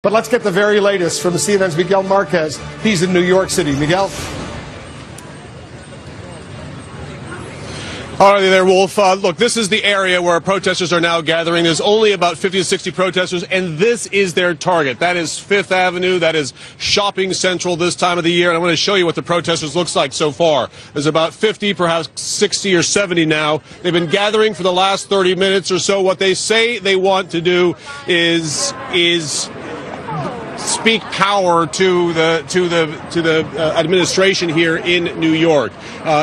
But let's get the very latest from the CNN's Miguel Marquez. He's in New York City. Miguel. All right there, Wolf. Look, this is the area where protesters are now gathering. There's only about 50 to 60 protesters, and this is their target. That is Fifth Avenue. That is shopping central this time of the year. And I want to show you what the protesters looks like so far. There's about 50, perhaps 60 or 70 now. They've been gathering for the last 30 minutes or so. What they say they want to do is speak power to the administration here in New York.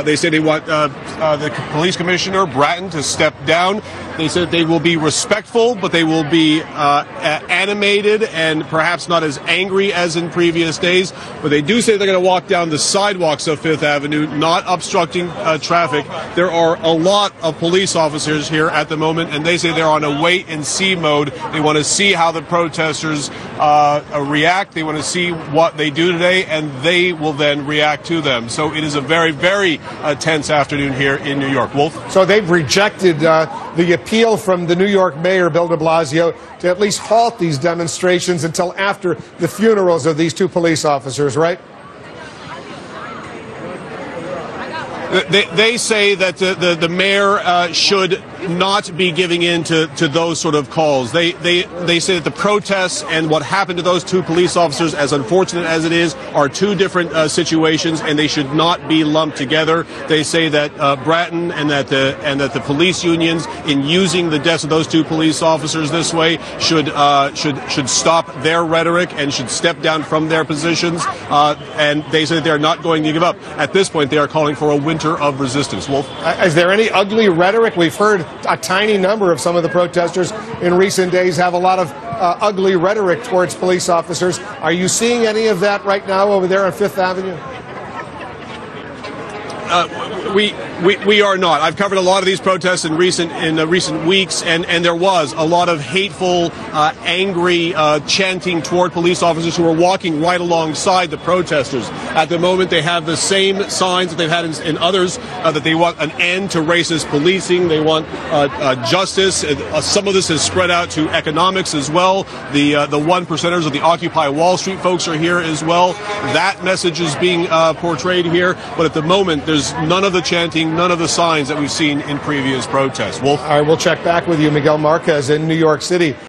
They say they want the police commissioner Bratton to step down. They said they will be respectful, but they will be animated and perhaps not as angry as in previous days. But they do say they're going to walk down the sidewalks of Fifth Avenue, not obstructing traffic. There are a lot of police officers here at the moment, and they say they're on a wait-and-see mode. They want to see how the protesters react. They want to see what they do today, and they will then react to them. So it is a very, very tense afternoon here in New York. Wolf? So they've rejected the appeal from the New York mayor, Bill de Blasio, to at least halt these demonstrations until after the funerals of these two police officers, right? They say that the mayor should not be giving in to those sort of calls. They say that the protests and what happened to those two police officers, as unfortunate as it is, are two different situations, and they should not be lumped together. They say that Bratton and that the police unions, in using the deaths of those two police officers this way, should stop their rhetoric and should step down from their positions. And they say that they're not going to give up. At this point, they are calling for a winter of resistance. Wolf? Is there any ugly rhetoric? We've heard a tiny number of some of the protesters in recent days have a lot of ugly rhetoric towards police officers. Are you seeing any of that right now over there on Fifth Avenue? We are not. I've covered a lot of these protests in recent weeks, and there was a lot of hateful, angry chanting toward police officers who were walking right alongside the protesters. At the moment, they have the same signs that they've had in others, that they want an end to racist policing. They want justice. Some of this has spread out to economics as well. The one percenters of the Occupy Wall Street folks are here as well. That message is being portrayed here, but at the moment, there's none of the chanting, none of the signs that we've seen in previous protests. Wolf? All right, we'll check back with you, Miguel Marquez in New York City.